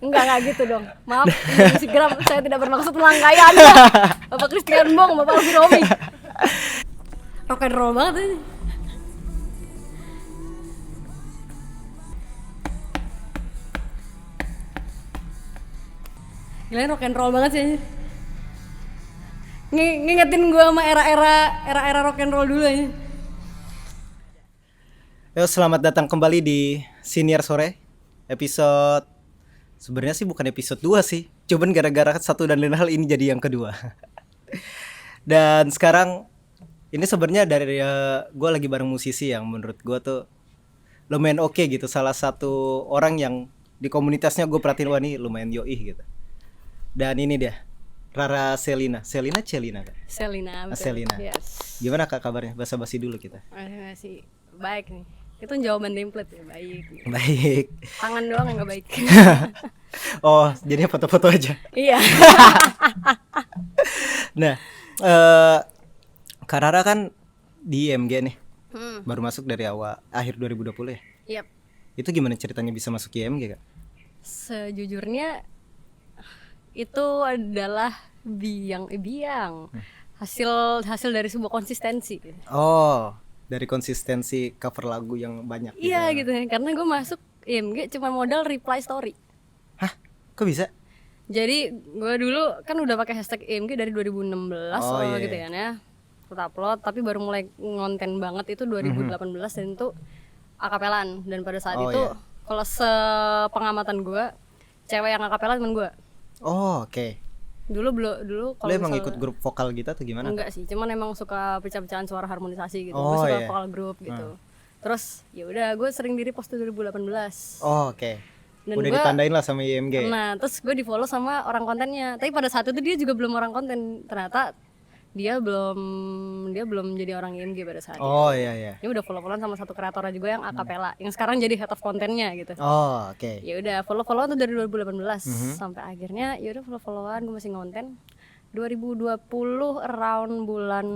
Enggak gitu dong. Maaf, Musik Gram, saya tidak bermaksud melangkai Anda. Bapak Christian Bong, Bapak Alfi Romi. Rock and roll banget ini. Gila rock and roll banget sih anjir. Ngingetin gue sama era rock and roll dulu aja. Yo, selamat datang kembali di Senior Sore. Episode sebenarnya sih bukan episode 2 sih. Cuman gara-gara satu dan lain hal ini jadi yang kedua. Dan sekarang ini sebenarnya dari gue lagi bareng musisi yang menurut gue tuh lumayan oke gitu. Salah satu orang yang di komunitasnya gue perhatiin, wah nih lumayan yoi gitu. Dan ini dia, Rara Selina Kak? Selina, betul. Selina. Yes. Gimana Kak kabarnya? Basa-basi dulu kita. Masih baik nih. Itu jawaban template ya, baik. Baik. Tangan doang yang gak baik. Oh, jadinya foto-foto aja. Iya. Nah, Kak Rara kan di IMG nih. Baru masuk dari akhir 2020 ya? Yap. Itu gimana ceritanya bisa masuk IMG Kak? Sejujurnya itu adalah biang hasil dari sebuah konsistensi. Oh, dari konsistensi cover lagu yang banyak gitu. Iya gitu ya, karena gue masuk IMG cuma modal reply story. Hah? Kok bisa? Jadi gue dulu kan udah pakai hashtag IMG dari 2016 iya. gitu kan ya, upload, tapi baru mulai ngonten banget itu 2018 dan itu akapelan. Dan pada saat itu iya. kalau sepengamatan gue, cewek yang akapelan temen gue. Oh, oke. Dulu kalau emang ikut grup vokal gitu atau gimana? Enggak sih, cuman emang suka pecah-pecahan suara harmonisasi gitu. Oh, Gue suka iya. vokal grup gitu. Terus ya udah gue sering di repost 2018. Oh, oke. Dan Udah gua, ditandain lah sama IMG. Nah, terus gue di-follow sama orang kontennya. Tapi pada saat itu dia juga belum orang konten. Ternyata dia belum jadi orang IMG pada saat itu. Oh iya. Dia udah follow-followan sama satu kreator juga yang akapela, yang sekarang jadi head of kontennya gitu. Oh, oke. Ya udah follow-followan tuh dari 2018 sampai akhirnya ya udah follow-followan, gue masih ngonten. 2020 around bulan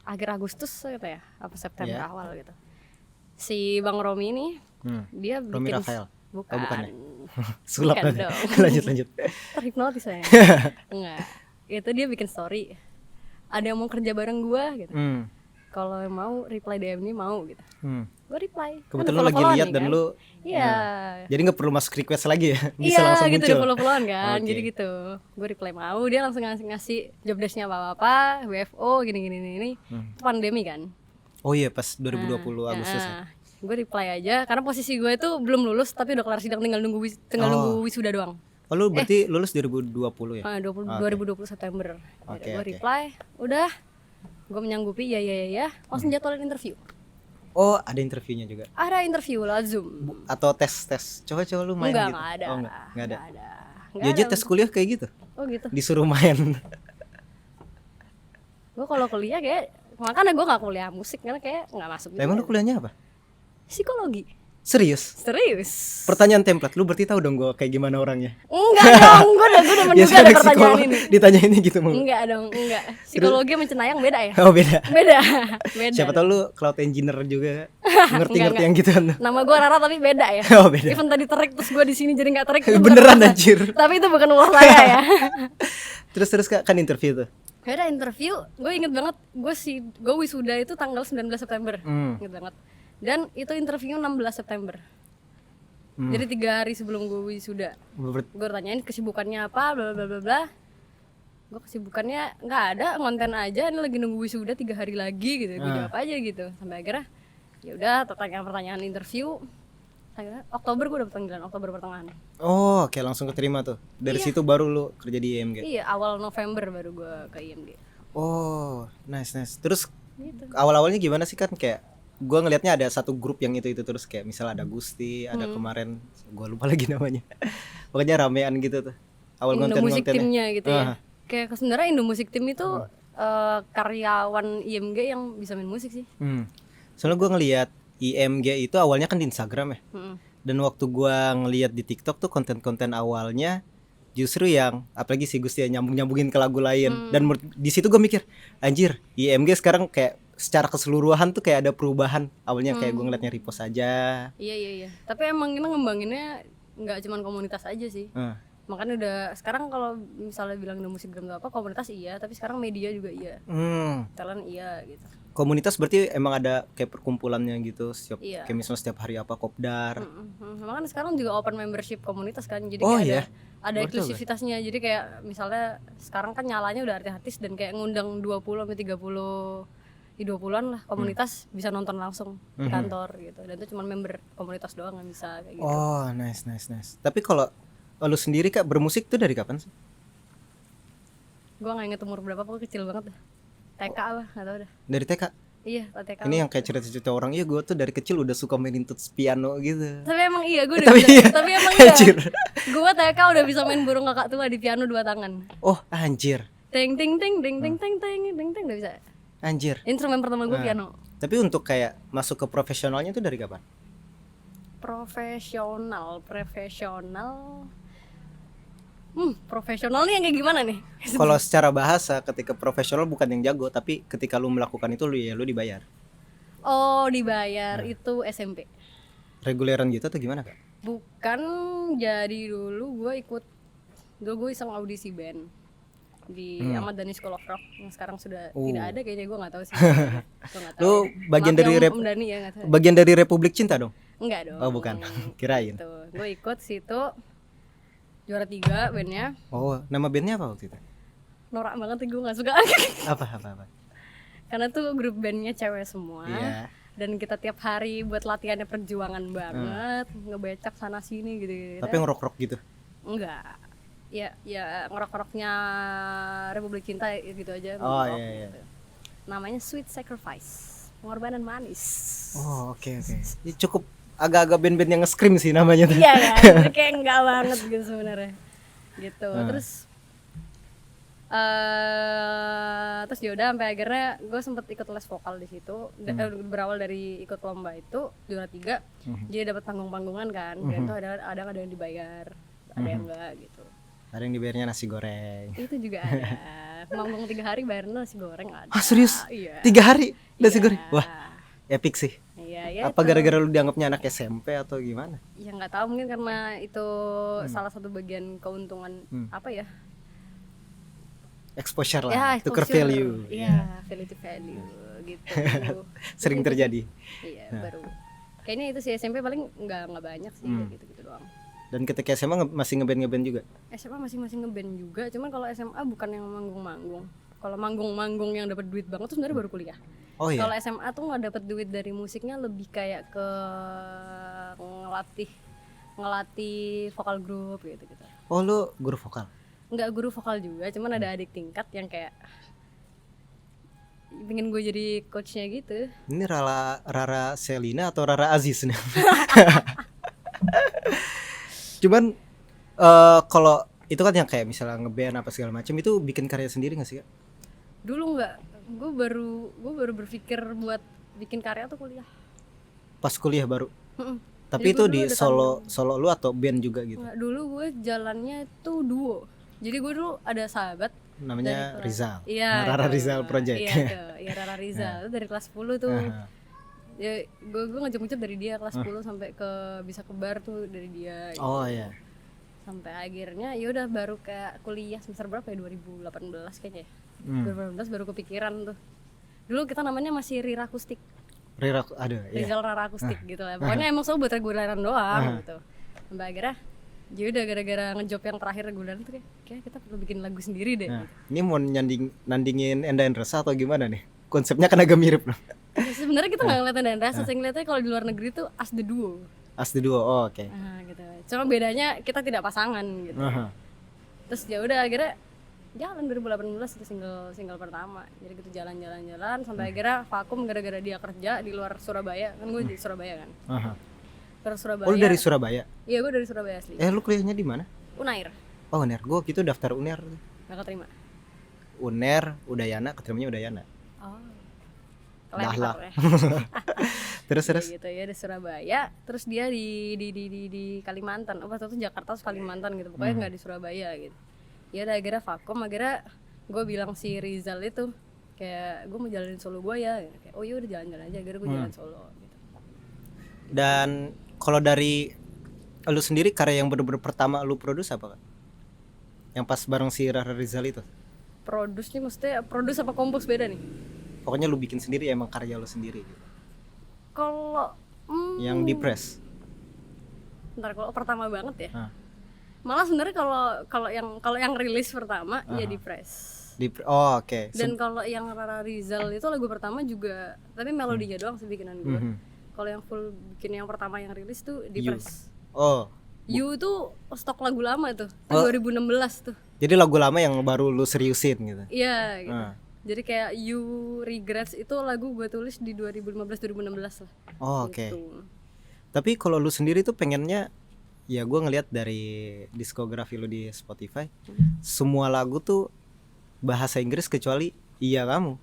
akhir Agustus gitu ya, apa September awal gitu. Si Bang Romi ini dia Romi bikin Rafael. bukan. Oh, bukan ya? Sulap Bukan kan. dong. lanjut. Terhipnotis saya. Enggak. Itu dia bikin story. Ada yang mau kerja bareng gua gitu. Kalau mau reply DM ini mau gitu. Gue reply. Kebetulan lu lagi lihat dan kan? lu. Iya. Jadi nggak perlu masuk request lagi ya. Bisa Iya langsung gitu, muncul. follow-followan kan. Okay. Jadi gitu. Gue reply mau, dia langsung ngasih job desk-nya apa-apa, WFO gini. Itu pandemi kan. Oh iya, pas 2020 Agustus ya. Gue reply aja karena posisi gue itu belum lulus tapi udah kelar sidang, tinggal nunggu wisuda doang. Oh, lu berarti lulus 2020 ya? 2020 September. Okay, Gue reply, udah. Gue menyanggupi, ya. Langsung jadwalin interview. Oh, ada interviewnya juga? Ada interview lah, Zoom. Atau tes? Coba lu main gitu? Enggak ada. Oh, enggak ada. Nggak Ya aja ada. tes kuliah kayak gitu? Oh gitu. Disuruh main? Gue kalau kuliah kayak, makanya gue gak kuliah musik karena kayak gak masuk gitu. Emang lu kuliahnya apa? Psikologi. Serius? Pertanyaan template, lu berarti tahu dong gue kayak gimana orangnya? Enggak dong, gue udah menduga ada pertanyaan ini. Ditanya ini gitu mau? Enggak dong. Psikologi sama cenayang beda ya? Oh beda. Siapa tahu lu cloud engineer juga ngerti yang gitu kan? Nama gue Rara tapi beda ya. Oh beda. Even tadi terik terus gue di sini jadi nggak terik. Beneran anjir. Tapi itu bukan ulah saya ya. Terus kan interview tuh. Beda interview, gue inget banget gue wisuda itu tanggal 19 September. Inget banget. Dan itu interview 16 September. Jadi 3 hari sebelum gue wisuda. Gue tanyain kesibukannya apa, bla bla bla bla. Gue kesibukannya nggak ada, ngonten aja. Ini lagi nunggu wisuda 3 hari lagi gitu. Gue jawab aja gitu. Sampai akhirnya ya udah pertanyaan interview. Akhirnya Oktober gue dapet panggilan, Oktober pertengahan. Oh, oke, langsung keterima tuh. Dari situ baru lu kerja di IMG. Iya, awal November baru gue ke IMG. Oh, nice. Terus Gitu. awal-awalnya gimana sih kan kayak gue ngelihatnya ada satu grup yang itu terus kayak misalnya ada Gusti, ada kemarin gue lupa lagi namanya. Pokoknya ramean gitu tuh. Awal Indomusik konten-kontennya. timnya gitu ya. Kayak sebenarnya Indomusik tim itu karyawan IMG yang bisa main musik sih. Soalnya gue ngelihat IMG itu awalnya kan di Instagram ya. Dan waktu gue ngelihat di TikTok tuh konten-konten awalnya justru yang apalagi si Gusti ya nyambungin ke lagu lain. Dan di situ gue mikir, anjir, IMG sekarang kayak secara keseluruhan tuh kayak ada perubahan. Awalnya kayak gue ngeliatnya repost aja. Iya. Tapi emang kita ngembanginnya nggak cuman komunitas aja sih. Ah. Makanya udah sekarang kalau misalnya bilang The Musikgram itu apa, komunitas iya, tapi sekarang media juga iya, talent iya gitu. Komunitas berarti emang ada kayak perkumpulannya gitu setiap Iya. kayak misalnya setiap hari apa kopdar. Makanya sekarang juga open membership komunitas kan, jadi Oh, kayak iya? ada eksklusivitasnya. Jadi kayak misalnya sekarang kan nyalanya udah artis-artis dan kayak ngundang 20 sampai 30 di 20-an lah komunitas bisa nonton langsung di kantor gitu. Dan itu cuma member komunitas doang yang bisa kayak gitu. Oh, nice. Tapi kalau lu sendiri Kak bermusik tuh dari kapan sih? Gua nggak inget umur berapa, pokoknya kecil banget dah. TK lah, nggak tahu dah. Dari TK. Iya, TK. Ini yang kayak cerita-cerita orang, iya gue tuh dari kecil udah suka mainin tuts piano gitu. Tapi emang iya, gue udah Tapi bisa. iya. Tapi emang iya. Anjir. Gue TK udah bisa main burung kakak tua di piano 2 tangan. Oh, anjir. Ting ting ting ting ting ting ting ting ting udah bisa. Anjir. Instrumen pertama gue piano. Tapi untuk kayak masuk ke profesionalnya tuh dari kapan? Profesional. Profesional nih yang kayak gimana nih? Kalau secara bahasa ketika profesional bukan yang jago, tapi ketika lu melakukan itu lu dibayar. Oh, dibayar itu SMP. Reguleran gitu atau gimana Kak? Bukan, jadi dulu gue iseng audisi band di Ahmad Dhani School of Rock yang sekarang sudah tidak ada kayaknya, gue nggak tahu sih. Gue nggak tahu. Lu bagian Maaf dari ya, Om Dhani ya, nggak tahu. bagian dari Republik Cinta dong? Enggak dong. Oh, bukan. Kirain. Gitu. Gue ikut situ juara 3 bandnya. Oh, nama bandnya apa waktu itu? Norak banget, gue nggak suka. Apa? Karena tuh grup bandnya cewek semua. Iya. Dan kita tiap hari buat latihannya perjuangan banget, ngebecak sana sini gitu. Tapi ngerok-rock gitu. Enggak. Ya ngerok-ngeroknya Republik Cinta gitu aja. Oh, ngerok iya. gitu. Namanya Sweet Sacrifice, pengorbanan manis. Oh, oke. Ini cukup agak-agak band-band yang nge-scream sih namanya tuh. Iya kan, itu kayak enggak banget gitu sebenarnya. Gitu. Terus yaudah sampai akhirnya gue sempet ikut les vokal di situ. Berawal dari ikut lomba itu juara 3, jadi dapat panggung-panggungan kan. Dan itu ada yang dibayar, ada yang enggak gitu. Ada yang dibayarnya nasi goreng. Itu juga ada. Manggung 3 hari bayar nasi goreng ada. Ah, serius? Iya. 3 hari nasi Iya. goreng? Wah, epic sih. Iya, ya. Apa gara-gara lu dianggapnya anak SMP atau gimana? Ya nggak tahu, mungkin karena itu salah satu bagian keuntungan apa ya? Exposure lah, Ya, tukar exposure. value. Iya, value to value gitu. Sering terjadi. Iya, baru. Kayaknya itu sih SMP paling nggak banyak sih gitu doang. Dan ketika SMA masih ngeband juga? SMA masih ngeband juga, cuman kalau SMA bukan yang manggung-manggung. Kalau manggung-manggung yang dapat duit banget tuh sebenarnya baru kuliah. Oh iya. Kalau SMA tuh nggak dapat duit dari musiknya, lebih kayak ke ngelatih vokal grup gitu. Oh, lu guru vokal? Nggak guru vokal juga, cuman ada adik tingkat yang kayak pengen gue jadi coachnya gitu. Ini Rara Selina atau Rara Aziz nih? Cuman kalau itu kan yang kayak misalnya ngeband apa segala macam, itu bikin karya sendiri nggak sih Kak? Dulu nggak, gue baru berpikir buat bikin karya tuh kuliah. Pas kuliah baru. Tapi Jadi itu gue di dulu ada solo lu atau band juga gitu? Nggak, dulu gue jalannya tuh duo. Jadi gue dulu ada sahabat Namanya dari Rizal. Iya, Rara itu. Rizal Project. Iya tuh, iya Rara Rizal. Itu dari kelas 10 tuh. Ya, gue ngejep-ngejep dari dia kelas 10 sampai bisa ke bar tuh dari dia. Gitu. Oh iya. Sampai akhirnya ya udah baru kayak kuliah semester berapa ya, 2018 kayaknya. 2018 baru kepikiran tuh. Dulu kita namanya masih Rira Akustik. Aduh, iya. Rizal Rara Akustik gitu lah. Pokoknya emang selalu buat reguleran doang gitu. Sampai akhirnya ya udah gara-gara ngejob yang terakhir reguleran tuh kayak kita perlu bikin lagu sendiri deh. Nah, ini mau nandingin Enda Endresa atau gimana nih? Konsepnya kan agak mirip loh. Ya, sebenarnya kita nggak ngeliatin dan rasa, saya ngeliatnya kalau di luar negeri tuh as the duo. As the duo, oh, oke. Nah, gitu. Cuma bedanya kita tidak pasangan gitu. Terus ya udah akhirnya jalan 2018 itu single pertama. Jadi gitu jalan sampai akhirnya vakum gara-gara dia kerja di luar Surabaya. Kan gue di Surabaya kan. Terus Surabaya. Oh, lu dari Surabaya? Iya, gue dari Surabaya asli. Lu kuliahnya di mana? Unair. Oh, Unair. Gue gitu daftar Unair. Gak keterima. Unair, Udayana, keterimanya Udayana. Oh. Dah lah. Ya. terus Ya, gitu ya di Surabaya, terus dia di Kalimantan. Oh, waktu itu Jakarta terus Kalimantan gitu. Pokoknya nggak di Surabaya gitu. Ya udah akhirnya vakum, akhirnya gue bilang si Rizal itu kayak gue mau jalanin solo gue ya. Kayak, oh iya udah jalan-jalan aja, akhirnya gue jalan solo gitu. Dan kalau dari Lu sendiri karya yang bener-bener pertama lu produce apa, Kak? Yang pas bareng si Rara Rizal itu? Produce nih maksudnya produce apa kompos beda nih? Pokoknya lu bikin sendiri emang karya lu sendiri gitu. Kalau Yang di press. ntar kalau pertama banget ya. Ah. Malah sebenarnya kalau yang rilis pertama ya di press. Oh, oke. Dan kalau yang Rara Rizal itu lagu pertama juga, tapi melodinya doang sih bikinan gue. Kalau yang full bikin yang pertama yang rilis tuh di You. press. Oh. You tuh stok lagu lama tuh, 2016 tuh. Jadi lagu lama yang baru lu seriusin gitu. Iya gitu. Jadi kayak You Regrets itu lagu gue tulis di 2015-2016 lah. Oh, oke. Gitu. Tapi kalau lu sendiri tuh pengennya, ya gue ngelihat dari diskografi lu di Spotify, semua lagu tuh bahasa Inggris kecuali Iya Kamu.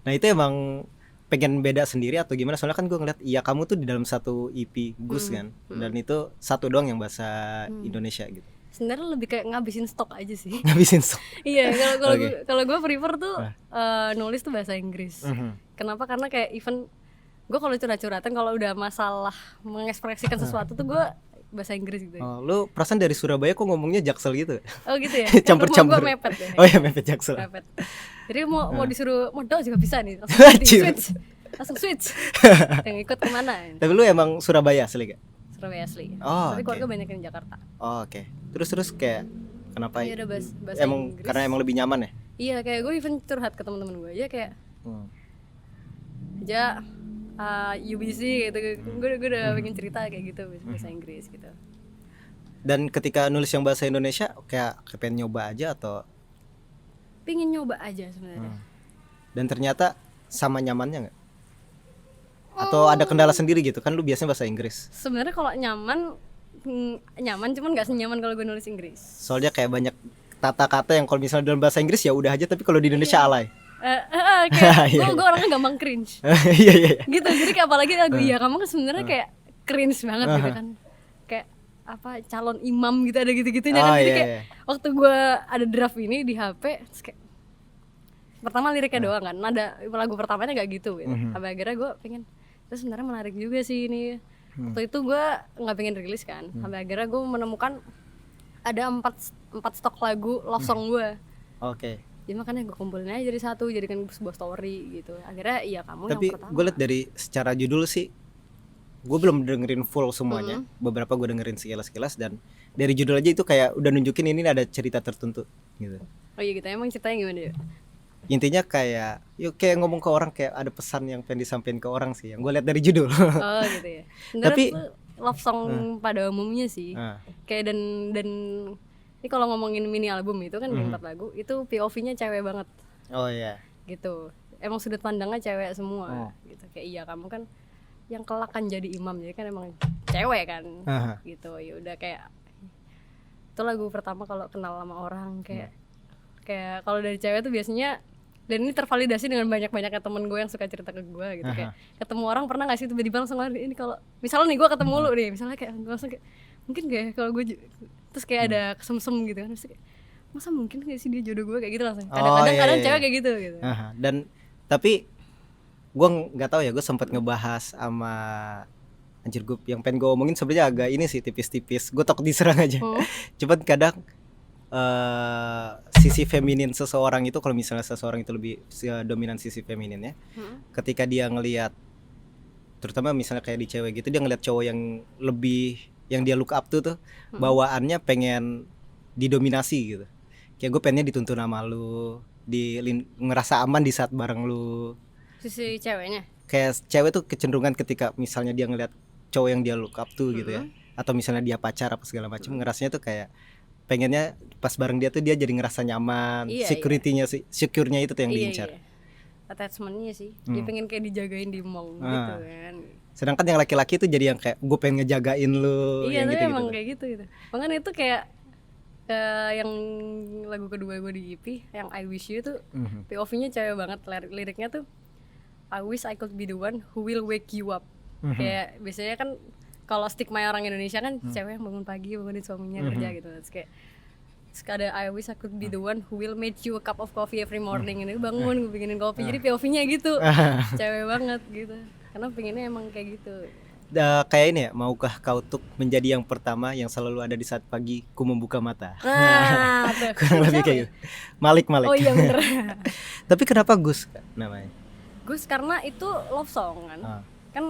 Nah itu emang pengen beda sendiri atau gimana? Soalnya kan gue ngeliat Iya Kamu tuh di dalam satu EP Gus kan, dan itu satu doang yang bahasa Indonesia gitu. Sebenarnya lebih kayak ngabisin stok aja sih. Ngabisin stok. Iya, kalau gue prefer tuh nulis tuh bahasa Inggris. Kenapa? Karena kayak even gue kalau curhat-curhatan kalau udah masalah mengekspresikan sesuatu tuh gue bahasa Inggris gitu. Oh, lu perasaan dari Surabaya kok ngomongnya Jaksel gitu? Oh gitu ya. Campur-campur. Gue mepet ya. Oh ya mepet Jaksel. Mepet. Jadi mau disuruh modal juga bisa nih. Langsung switch. Yang ikut kemana? Tapi lu emang Surabaya asli gak? Surabaya asli. Oh, tapi keluarga banyak yang di Jakarta. Oh, oke. Terus kayak kenapa? Iya udah bahasa emang Inggris. Karena emang lebih nyaman ya? Iya, kayak gue even curhat ke teman-teman gue aja kayak aja UBC gitu. Gue udah bikin cerita kayak gitu bahasa Inggris gitu. Dan ketika nulis yang bahasa Indonesia kayak pengen nyoba aja atau pingin nyoba aja sebenarnya. Dan ternyata sama nyamannya nggak? Atau ada kendala sendiri gitu kan? Lu biasanya bahasa Inggris. Sebenarnya kalau nyaman cuman nggak senyaman kalau gue nulis Inggris. Soalnya kayak banyak kata-kata yang kalau misalnya dalam bahasa Inggris ya udah aja, tapi kalau di Indonesia alay. Kayak gue orangnya gampang cringe. Iya. Gitu, jadi kayak apalagi lagu Iya Kamu kan sebenarnya kayak cringe banget gitu kan. Kayak apa calon imam gitu, ada gitu-gitunya kan. Jadi kayak waktu gue ada draft ini di HP terus kayak pertama liriknya doang kan, nada lagu pertamanya nggak gitu. Sampai akhirnya gue pengen terus sebenarnya menarik juga sih ini. Waktu itu gue nggak pengen rilis kan, sampai akhirnya gue menemukan ada 4 stok lagu love song gue. Oke. Jadi makanya gue kumpulin aja jadi satu, jadikan sebuah story gitu. Akhirnya Iya Kamu tapi yang pertama. Gue liat dari secara judul sih, gue belum dengerin full semuanya. Beberapa gue dengerin sekilas-sekilas, dan dari judul aja itu kayak udah nunjukin ini ada cerita tertentu gitu. Oh iya gitu, emang ceritanya gimana ya? Intinya kayak yuk kayak ngomong ke orang, kayak ada pesan yang pengen disampaikan ke orang sih yang gue lihat dari judul. Oh gitu ya. Tapi love song pada umumnya sih. Kayak dan ini kalau ngomongin mini album itu kan 4 lagu itu POV-nya cewek banget. Oh iya. Gitu. Emang sudut pandangnya cewek semua gitu. Kayak Iya Kamu kan yang kelak kan jadi imam, jadi kan emang cewek kan. Gitu. Ya udah kayak itu lagu pertama kalau kenal sama orang kayak kalau dari cewek tuh biasanya, dan ini tervalidasi dengan banyak-banyaknya temen gue yang suka cerita ke gue gitu. Kayak ketemu orang pernah gak sih tiba-tiba langsung ini kalau misalnya nih gue ketemu lu nih, misalnya kayak langsung kayak mungkin gak ya kalau gue terus kayak ada kesem-sem gitu kan, terus kayak masa mungkin gak sih dia jodoh gue kayak gitu langsung. Kadang-kadang cewek kayak gitu. Dan tapi gue nggak tahu ya, gue sempat ngebahas sama anjir, gue yang pengen gue omongin sebenarnya agak ini sih tipis-tipis, gue takut diserang aja. Cuman kadang sisi feminin seseorang itu, kalau misalnya seseorang itu lebih dominan sisi femininnya, ketika dia ngelihat, terutama misalnya kayak di cewek gitu, dia ngelihat cowok yang lebih, yang dia look up tuh bawaannya pengen didominasi gitu. Kayak gue pengennya dituntun sama lu, ngerasa aman di saat bareng lu. Sisi ceweknya? Kayak cewek tuh kecenderungan ketika misalnya dia ngelihat cowok yang dia look up tuh gitu ya, atau misalnya dia pacar apa segala macam, ngerasanya tuh kayak pengennya pas bareng dia tuh dia jadi ngerasa nyaman, security-nya sih, secure-nya itu tuh yang diincar. Attachment-nya sih, dia pengen kayak dijagain di mall gitu kan. Sedangkan yang laki-laki tuh jadi yang kayak gue pengen ngejagain lu. Iya, yang tapi gitu, emang gitu. kayak gitu. Makanya itu kayak yang lagu kedua gue di EP yang I Wish You tuh POV-nya cewek banget, liriknya tuh I wish I could be the one who will wake you up. Kayak biasanya kan kalau stigma orang Indonesia kan cewek yang bangun pagi bangunin suaminya kerja gitu. Terus kayak ada I wish I could be the one who will make you a cup of coffee every morning. Ini bangun gue bikinin kopi. Jadi POV-nya gitu. Cewek banget gitu. Karena pengennya emang kayak gitu. Kayak ini ya, maukah kau tuh menjadi yang pertama yang selalu ada di saat pagi ku membuka mata. Nah, tuh. Kurang lebih Siapa kayak ya? gitu. Malik. Oh iya bener. Tapi kenapa Gus namanya? Gus karena itu love song kan. Ah. Kan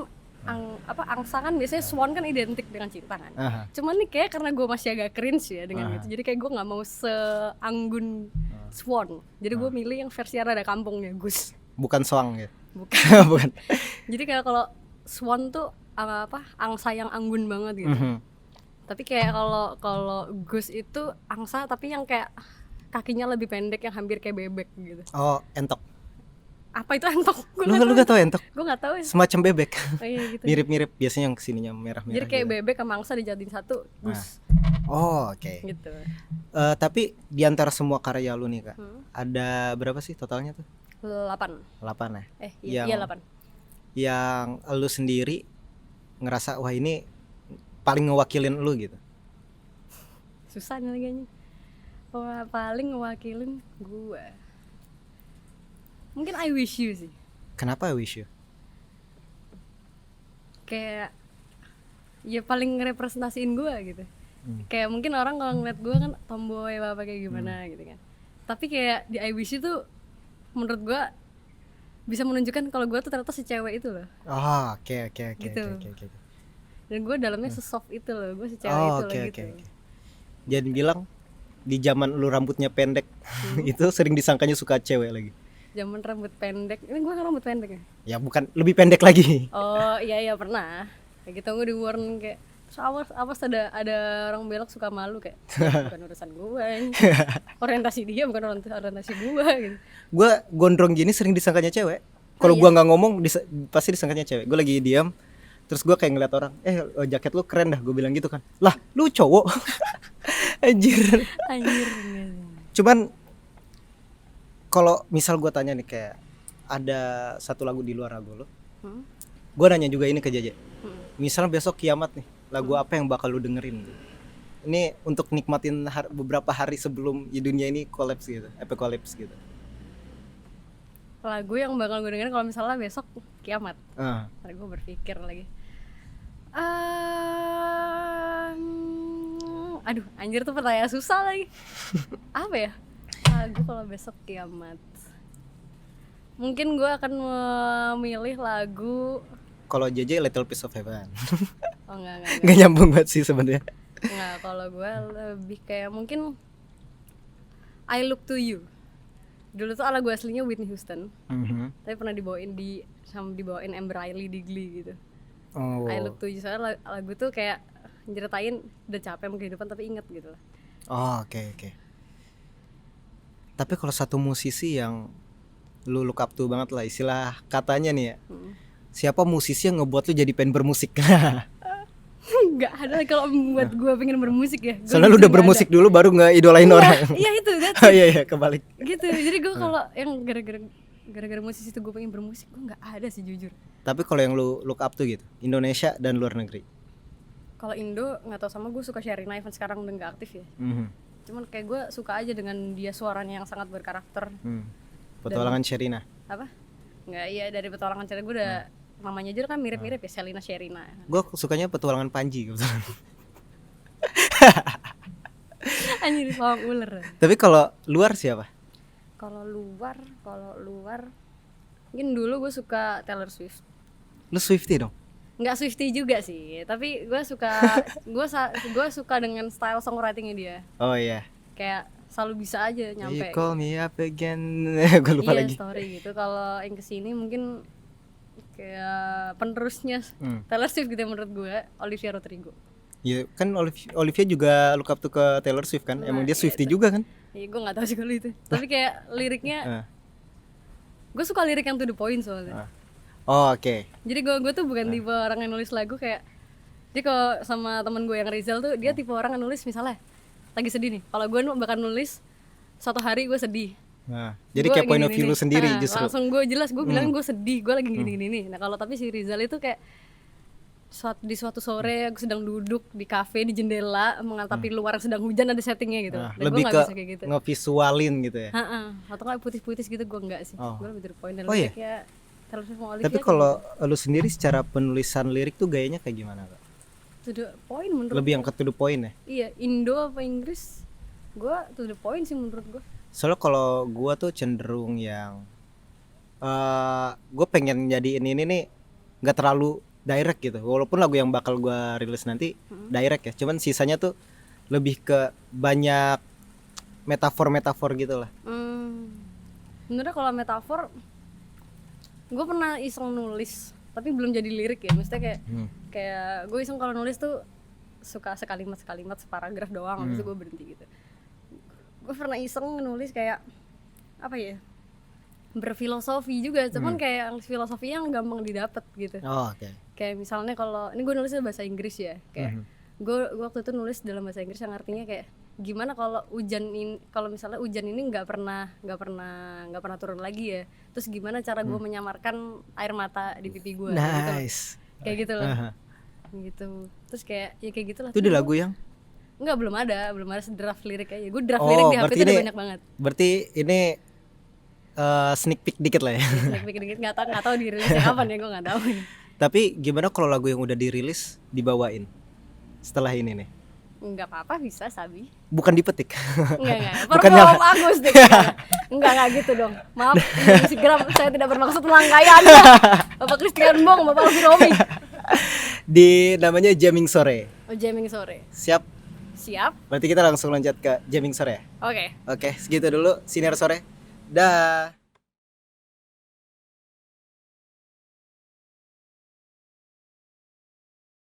angsa kan biasanya swan kan identik dengan cinta kan. Aha. Cuman nih kayak karena gue masih agak cringe ya dengan gitu. Jadi kayak gue nggak mau seanggun swan. Jadi gue milih yang versi rada kampungnya Gus. Bukan soang ya. Bukan. Bukan. Jadi kayak kalau swan tuh angsa yang anggun banget gitu. Tapi kayak kalau Gus itu angsa tapi yang kayak kakinya lebih pendek yang hampir kayak bebek gitu. Oh, entok. Apa itu entok? Lu gak tau entok? Gue nggak tahu ya. Semacam bebek. Oh, iya gitu. Mirip-mirip, biasanya yang kesininya merah-merah. Jadi kayak gitu. bebek sama angsa dijadiin satu Gus. Oh, oke. Gitu. Tapi di antara semua karya lu nih Kak, ada berapa sih totalnya tuh? 8. 8 ya? Iya 8. Yang lu sendiri ngerasa wah ini paling ngewakilin lu gitu. Susah nih lagi. Paling ngewakilin gue. Mungkin I Wish You sih. Kenapa I Wish You? Kayak ya paling ngerepresentasiin gue gitu. Kayak mungkin orang kalau ngeliat gue kan tomboy apa kayak gimana gitu kan. Tapi kayak di I Wish You tuh menurut gue bisa menunjukkan kalau gue tuh ternyata si cewek itu loh. Oh, oke. Gitu. Dan gue dalamnya sesoft itu loh, gue si cewek Oh, itu loh gitu. Jadi bilang di zaman lu rambutnya pendek itu sering disangkanya suka cewek lagi. Zaman rambut pendek, ini gue kan rambut pendek ya? Ya bukan, lebih pendek lagi. Oh iya pernah. Kayak gitu gue di warn kayak terus awas ada orang belok suka malu kayak bukan urusan gue. Orientasi dia bukan orientasi gue gitu. Gue gondrong gini sering disangkanya cewek. Kalau gua nggak ngomong pasti disangkanya cewek. Gue lagi diam, terus gue kayak ngeliat orang, jaket lu keren dah, gue bilang gitu kan. Lah, lu cowok. Anjir. Cuman kalau misal gue tanya nih kayak ada satu lagu di luar lagu lo, gue nanya juga ini ke Jaja. Misal besok kiamat nih, lagu apa yang bakal lu dengerin? Ini untuk nikmatin beberapa hari sebelum dunia ini kolaps gitu, apocalypse gitu. Lagu yang bakal gue dengerin kalau misalnya besok kiamat. Ntar gue berpikir lagi. Aduh, anjir tuh pertanyaan susah lagi. Apa ya? Lagu kalau besok kiamat. Mungkin gue akan memilih lagu. Kalau JJ Little Piece of Heaven. Oh enggak. Nggak nyambung banget sih sebenarnya. Enggak, kalau gue lebih kayak mungkin I Look to You. Dulu tuh lagu aslinya Whitney Houston. Tapi pernah dibawain Amber Riley di Glee gitu. Oh. I Look to You, soalnya lagu tuh kayak nyeritain udah capek sama kehidupan tapi inget gitu lah. Oh, oke. Tapi kalau satu musisi yang lu look up to banget lah, istilah katanya nih ya, siapa musisi yang ngebuat lu jadi pengen bermusik? Nggak ada kalau membuat gue pengen bermusik ya. Soalnya lu udah bermusik dulu baru ngeidolain orang. Iya itu. Oh iya kebalik. Gitu. Jadi gue kalau yang gara-gara musisi itu gue pengen bermusik, gue nggak ada sih jujur. Tapi kalau yang lu look up to gitu, Indonesia dan luar negeri? Kalau Indo nggak tau, sama gue suka Sherina, even sekarang udah nggak aktif ya. Cuman kayak gue suka aja dengan dia, suaranya yang sangat berkarakter. Petualangan Sherina. Apa? Nggak, iya dari Petualangan Sherina gue udah namanya aja kan mirip-mirip ya, Selina Sherina. Gue sukanya Petualangan Panji kebetulan. Anjir, pawang ular. Tapi kalau luar siapa? Kalau luar mungkin dulu gue suka Taylor Swift. Lu Swiftie dong? Nggak Swiftie juga sih, tapi gue suka gue suka dengan style songwritingnya dia. Oh iya. Kayak selalu bisa aja nyampe. You call me up again. Gue lupa lagi. Story gitu. Kalau yang kesini mungkin kayak penerusnya Taylor Swift gitu ya menurut gue, Olivia Rodrigo. Ya kan Olivia juga look up to ke Taylor Swift kan. Emang dia Swiftie juga kan? Iya, gue nggak tahu sih kalau itu. Tapi kayak liriknya, gue suka lirik yang to the point soalnya. Oh, oke. Jadi gue tuh bukan tipe orang yang nulis lagu kayak. Jadi kalau sama temen gue yang Rizal tuh, dia tipe orang yang nulis misalnya lagi sedih nih. Kalau gue bakal nulis suatu hari gue sedih. Nah, jadi kayak point of view lu sendiri justru. Langsung gue jelas, gue bilang gue sedih, gue lagi gini-gini. Nah kalau tapi si Rizal itu kayak di suatu sore aku sedang duduk di kafe di jendela menghadapi luar sedang hujan, ada settingnya gitu. Nah, Dan lebih gue ke kayak gitu. ngevisualin gitu ya. Atau kayak putih-putih gitu gue enggak sih. Gue lebih to the point dan iya? kayak Taylor Swift sama Olivia. Tapi kalau lu sendiri secara penulisan lirik tuh gayanya kayak gimana, Kak? to the point menurut Lebih yang ke to the point ya? Iya, Indo apa Inggris? Gua to the point sih menurut gua. Soalnya kalau gua tuh cenderung yang gue pengen jadiin ini nih nggak terlalu direct gitu. Walaupun lagu yang bakal gua rilis nanti direct ya, cuman sisanya tuh lebih ke banyak metafor gitu lah. Sebenarnya kalau metafor, gue pernah iseng nulis, tapi belum jadi lirik ya. Maksudnya kayak gue iseng kalau nulis tuh suka sekalimat separagraf doang, habis itu gue berhenti gitu. Gue pernah iseng nulis kayak apa ya, berfilosofi juga, cuman kayak filosofi yang gampang didapat gitu. Oh, oke. Kayak misalnya kalau ini gue nulisnya bahasa Inggris ya, kayak gue waktu itu nulis dalam bahasa Inggris yang artinya kayak gimana kalau kalau misalnya hujan ini nggak pernah turun lagi ya, terus gimana cara gue menyamarkan air mata di pipi gue. Nice. Gitu. Kayak gitu loh. Gitu. Terus kayak ya kayak gitulah. Itu di lagu yang Enggak, belum ada draft lirik aja. Gue draft lirik di HP itu udah banyak banget. Berarti ini sneak peek dikit lah ya. Sneak peek dikit, nggak tahu dirilisnya kapan ya, gue nggak tahu. Tapi gimana kalau lagu yang udah dirilis dibawain setelah ini nih? Enggak apa-apa, bisa Sabi. Bukan dipetik. Enggak. Perform Agus deh. Enggak gitu dong. Maaf, Instagram saya tidak bermaksud melangkai Anda. Bapak Christian Bong, Bapak Alfi Romi. Di namanya Jamming Sore. Oh, Jamming Sore. Siap. Siap. Berarti kita langsung lanjut ke Jamming Sore ya? Oke. Oke, segitu dulu Siniar Sore. Dah.